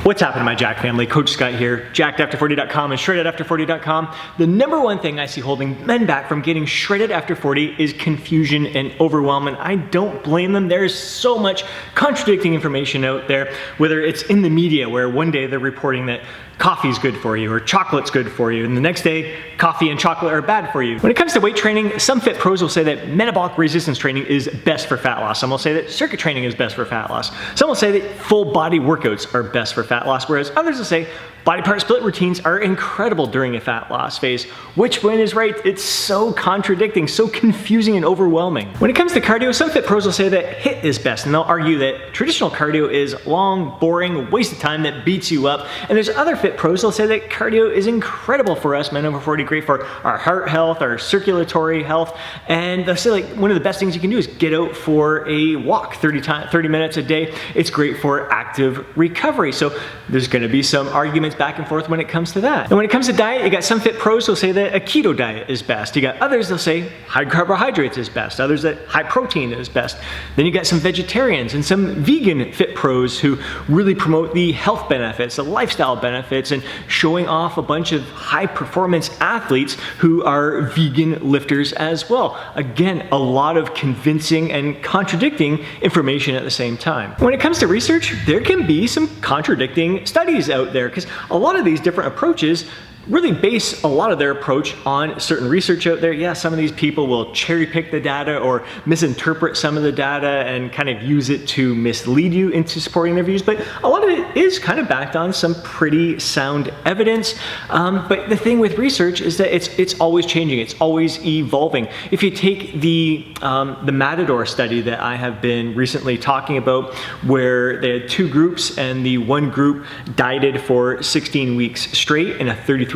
What's happening, my Jack family? Coach Scott here, jackedafter40.com and shreddedafter40.com. The number one thing I see holding men back from getting shredded after 40 is confusion and overwhelm, and I don't blame them. There's so much contradicting information out there, whether it's in the media where one day they're reporting that coffee's good for you or chocolate's good for you, and the next day coffee and chocolate are bad for you. When it comes to weight training, some fit pros will say that metabolic resistance training is best for fat loss. Some will say that circuit training is best for fat loss. Some will say that full body workouts are best for fat loss, whereas others will say body part split routines are incredible during a fat loss phase. Which one is right? It's so contradicting, so confusing and overwhelming. When it comes to cardio, some fit pros will say that HIIT is best, and they'll argue that traditional cardio is long, boring, waste of time that beats you up. And there's other fit pros who'll say that cardio is incredible for us men over 40, great for our heart health, our circulatory health, and they'll say like one of the best things you can do is get out for a walk 30 minutes a day. It's great for active recovery. So there's gonna be some arguments back and forth when it comes to that. And when it comes to diet, you got some fit pros who'll say that a keto diet is best. You got others that'll say high carbohydrates is best. Others that high protein is best. Then you got some vegetarians and some vegan fit pros who really promote the health benefits, the lifestyle benefits, and showing off a bunch of high performance athletes who are vegan lifters as well. Again, a lot of convincing and contradicting information at the same time. When it comes to research, there can be some contradicting studies out there because a lot of these different approaches really base a lot of their approach on certain research out there. Yeah, some of these people will cherry pick the data or misinterpret some of the data and kind of use it to mislead you into supporting their views, but a lot of it is kind of backed on some pretty sound evidence. But the thing with research is that it's always changing, it's always evolving. If you take the Matador study that I have been recently talking about, where they had two groups and the one group dieted for 16 weeks straight in a 33%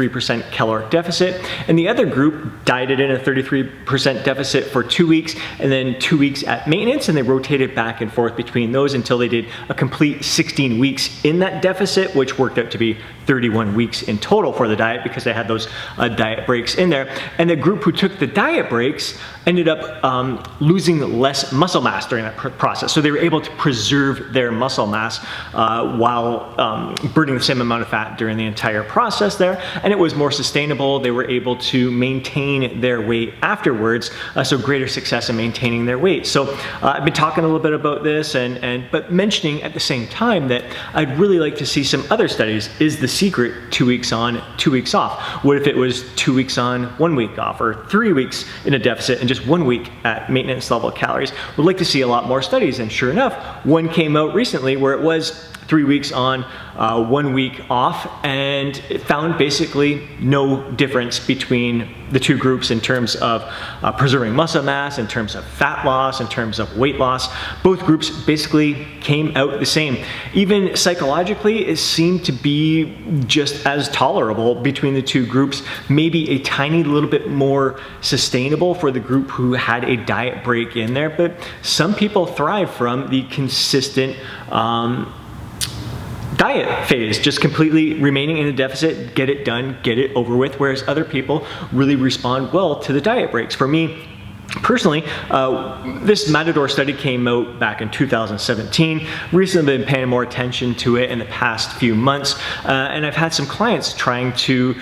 caloric deficit, and the other group dieted in a 33% deficit for 2 weeks and then 2 weeks at maintenance, and they rotated back and forth between those until they did a complete 16 weeks in that deficit, which worked out to be 31 weeks in total for the diet because they had those diet breaks in there. And the group who took the diet breaks ended up losing less muscle mass during that process. So they were able to preserve their muscle mass while burning the same amount of fat during the entire process there. And it was more sustainable. They were able to maintain their weight afterwards, so greater success in maintaining their weight. So I've been talking a little bit about this, but mentioning at the same time that I'd really like to see some other studies. Is the secret 2 weeks on, 2 weeks off? What if it was 2 weeks on, 1 week off, or 3 weeks in a deficit and just 1 week at maintenance level calories? We'd like to see a lot more studies, and sure enough, one came out recently where it was 3 weeks on, 1 week off, and it found basically no difference between the two groups in terms of preserving muscle mass, in terms of fat loss, in terms of weight loss. Both groups basically came out the same. Even psychologically, it seemed to be just as tolerable between the two groups, maybe a tiny little bit more sustainable for the group who had a diet break in there, but some people thrive from the consistent diet phase, just completely remaining in a deficit, get it done, get it over with, whereas other people really respond well to the diet breaks. For me, personally, this Matador study came out back in 2017. Recently been paying more attention to it in the past few months, and I've had some clients trying to,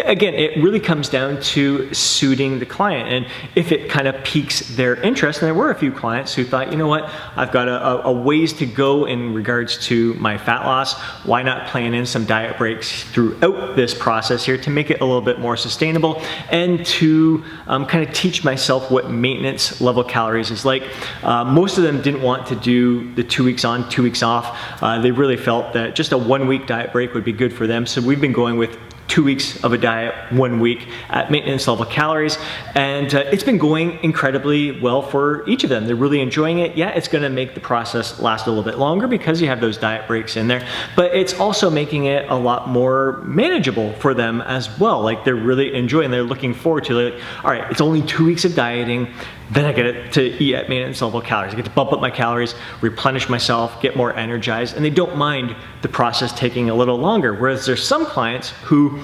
again, it really comes down to suiting the client and if it kind of piques their interest. And there were a few clients who thought, you know what, I've got a ways to go in regards to my fat loss. Why not plan in some diet breaks throughout this process here to make it a little bit more sustainable and to kind of teach myself what maintenance level calories is like. Most of them didn't want to do the 2 weeks on, 2 weeks off. They really felt that just a 1 week diet break would be good for them. So we've been going with 2 weeks of a diet, 1 week at maintenance level calories, and it's been going incredibly well for each of them. They're really enjoying it. Yeah, it's gonna make the process last a little bit longer because you have those diet breaks in there, but it's also making it a lot more manageable for them as well. Like they're really enjoying, they're looking forward to it. Like, all right, it's only 2 weeks of dieting, then I get to eat at maintenance level calories. I get to bump up my calories, replenish myself, get more energized, and they don't mind the process taking a little longer. Whereas there's some clients who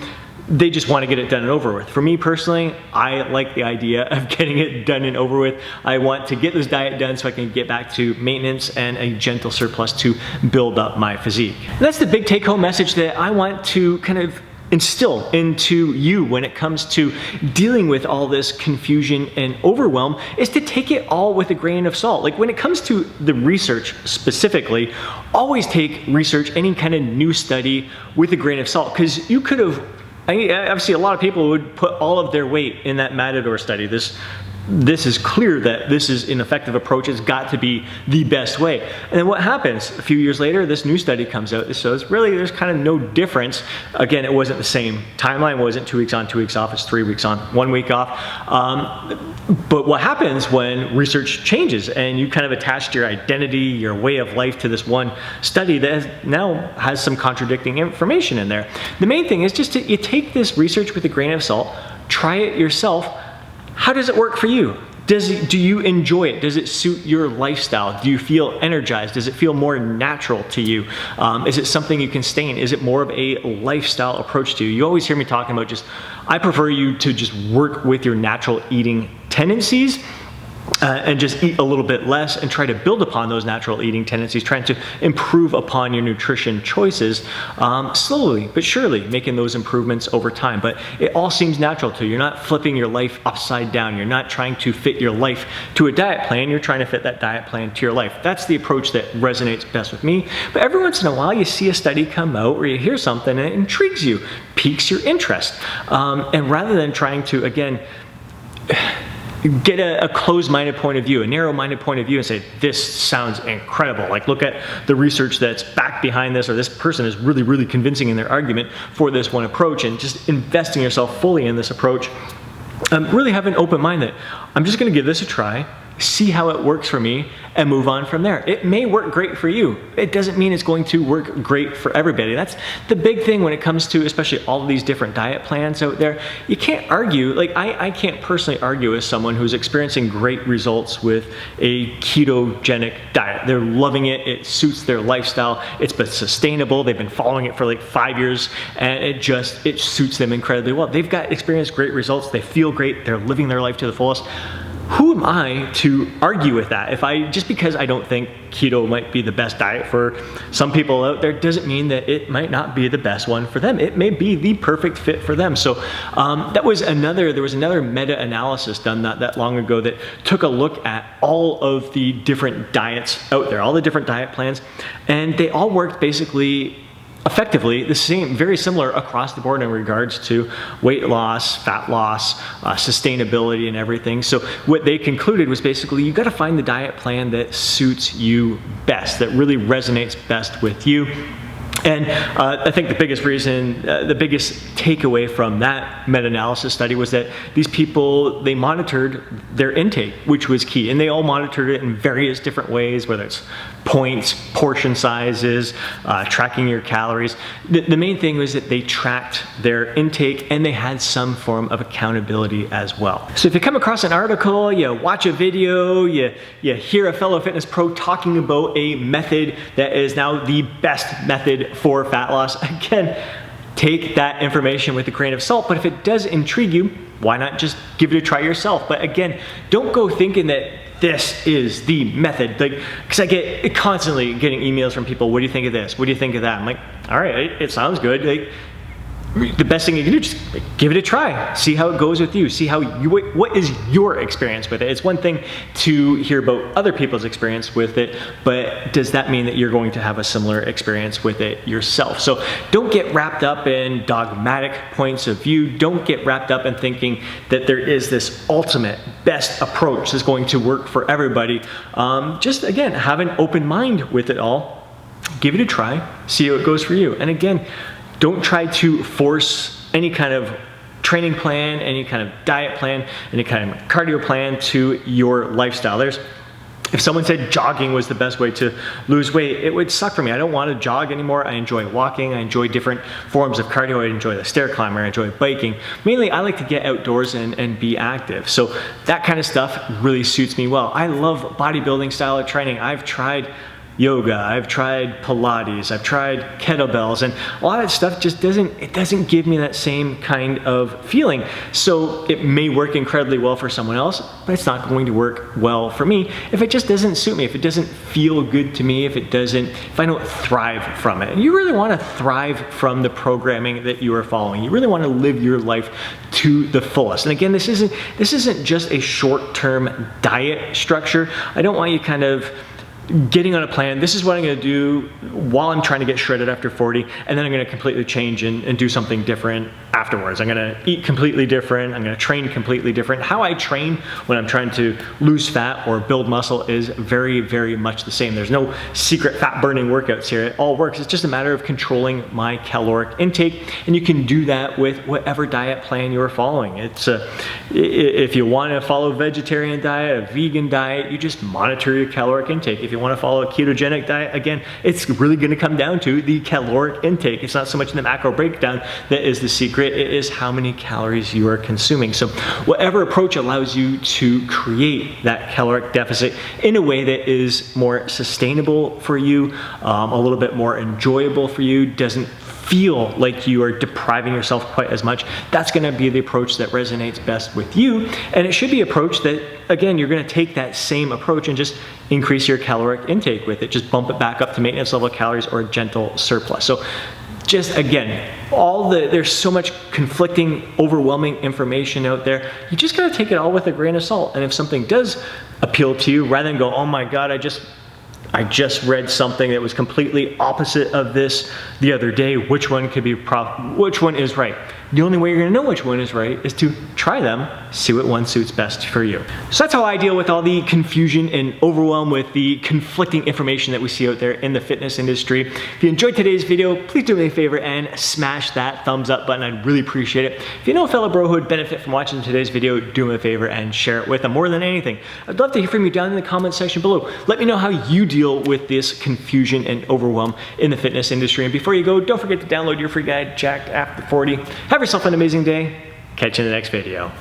they just want to get it done and over with. For me personally, I like the idea of getting it done and over with. I want to get this diet done so I can get back to maintenance and a gentle surplus to build up my physique. And that's the big take-home message that I want to kind of instill into you when it comes to dealing with all this confusion and overwhelm, is to take it all with a grain of salt. Like when it comes to the research specifically, always take research, any kind of new study, with a grain of salt, because you could have, obviously a lot of people would put all of their weight in that Matador study. This is clear that this is an effective approach. It's got to be the best way. And then what happens? A few years later, this new study comes out that shows really there's kind of no difference. Again, it wasn't the same timeline. It wasn't 2 weeks on, 2 weeks off. It's 3 weeks on, 1 week off. But what happens when research changes and you kind of attached your identity, your way of life to this one study that now has some contradicting information in there? The main thing is just you take this research with a grain of salt, try it yourself. How does it work for you? Do you enjoy it? Does it suit your lifestyle? Do you feel energized? Does it feel more natural to you? Is it something you can sustain? Is it more of a lifestyle approach to you? You always hear me talking about I prefer you to just work with your natural eating tendencies and just eat a little bit less and try to build upon those natural eating tendencies, trying to improve upon your nutrition choices slowly but surely, making those improvements over time. But it all seems natural to you. You're not flipping your life upside down. You're not trying to fit your life to a diet plan. You're trying to fit that diet plan to your life. That's the approach that resonates best with me. But every once in a while, you see a study come out or you hear something and it intrigues you, piques your interest. And rather than trying to, again, get a closed-minded point of view, a narrow-minded point of view, and say, this sounds incredible. Like, look at the research that's back behind this, or this person is really, really convincing in their argument for this one approach, and just investing yourself fully in this approach. Really have an open mind that I'm just going to give this a try, see how it works for me, and move on from there. It may work great for you. It doesn't mean it's going to work great for everybody. That's the big thing when it comes to especially all of these different diet plans out there. You can't argue, like I can't personally argue with someone who's experiencing great results with a ketogenic diet. They're loving it, it suits their lifestyle, it's been sustainable, they've been following it for like 5 years, and it suits them incredibly well. They've experienced great results, they feel great, they're living their life to the fullest. Who am I to argue with that? Just because I don't think keto might be the best diet for some people out there doesn't mean that it might not be the best one for them. It may be the perfect fit for them. So there was another meta-analysis done not that long ago that took a look at all of the different diets out there, all the different diet plans, and they all worked basically effectively the same, very similar across the board in regards to weight loss, fat loss, sustainability, and everything. So what they concluded was basically you got to find the diet plan that suits you best, that really resonates best with you. And I think the biggest reason, the biggest takeaway from that meta-analysis study was that these people, they monitored their intake, which was key. And they all monitored it in various different ways, whether it's points, portion sizes, tracking your calories. The main thing was that they tracked their intake and they had some form of accountability as well. So if you come across an article, you watch a video, you hear a fellow fitness pro talking about a method that is now the best method for fat loss, again, take that information with a grain of salt. But if it does intrigue you, why not just give it a try yourself? But again, don't go thinking that this is the method. Like, because I get constantly getting emails from people, what do you think of this? What do you think of that? I'm like, all right, it sounds good. Like, the best thing you can do, just give it a try. See how it goes with you. See what is your experience with it. It's one thing to hear about other people's experience with it, but does that mean that you're going to have a similar experience with it yourself? So don't get wrapped up in dogmatic points of view. Don't get wrapped up in thinking that there is this ultimate best approach that's going to work for everybody. Just again, have an open mind with it all. Give it a try. See how it goes for you. And again, don't try to force any kind of training plan, any kind of diet plan, any kind of cardio plan to your lifestyle. If someone said jogging was the best way to lose weight, it would suck for me. I don't want to jog anymore. I enjoy walking. I enjoy different forms of cardio. I enjoy the stair climber. I enjoy biking. Mainly, I like to get outdoors and be active. So that kind of stuff really suits me well. I love bodybuilding style of training. I've tried yoga, I've tried Pilates, I've tried kettlebells, and a lot of that stuff just doesn't give me that same kind of feeling. So it may work incredibly well for someone else, but it's not going to work well for me if it just doesn't suit me, if it doesn't feel good to me, if I don't thrive from it. And you really want to thrive from the programming that you are following. You really want to live your life to the fullest. And again, this isn't just a short-term diet structure. I don't want you kind of getting on a plan. This is what I'm going to do while I'm trying to get shredded after 40, and then I'm going to completely change and do something different afterwards. I'm going to eat completely different. I'm going to train completely different. How I train when I'm trying to lose fat or build muscle is very, very much the same. There's no secret fat burning workouts here. It all works. It's just a matter of controlling my caloric intake, and you can do that with whatever diet plan you're following. If you want to follow a vegetarian diet, a vegan diet, you just monitor your caloric intake. If you want to follow a ketogenic diet, again, it's really going to come down to the caloric intake. It's not so much the macro breakdown that is the secret, it is how many calories you are consuming. So whatever approach allows you to create that caloric deficit in a way that is more sustainable for you, a little bit more enjoyable for you, doesn't feel like you are depriving yourself quite as much, that's going to be the approach that resonates best with you. And it should be an approach that, again, you're going to take that same approach and just increase your caloric intake with it. Just bump it back up to maintenance level calories or a gentle surplus. So just again, there's so much conflicting, overwhelming information out there. You just got to take it all with a grain of salt. And if something does appeal to you, rather than go, oh my God, I just read something that was completely opposite of this the other day, which one is right? The only way you're gonna know which one is right is to try them, see what one suits best for you. So that's how I deal with all the confusion and overwhelm with the conflicting information that we see out there in the fitness industry. If you enjoyed today's video, please do me a favor and smash that thumbs up button. I'd really appreciate it. If you know a fellow bro who would benefit from watching today's video, do me a favor and share it with them. More than anything, I'd love to hear from you down in the comment section below. Let me know how you deal with this confusion and overwhelm in the fitness industry. And before you go, don't forget to download your free guide, Jacked After 40. Have yourself an amazing day. Catch you in the next video.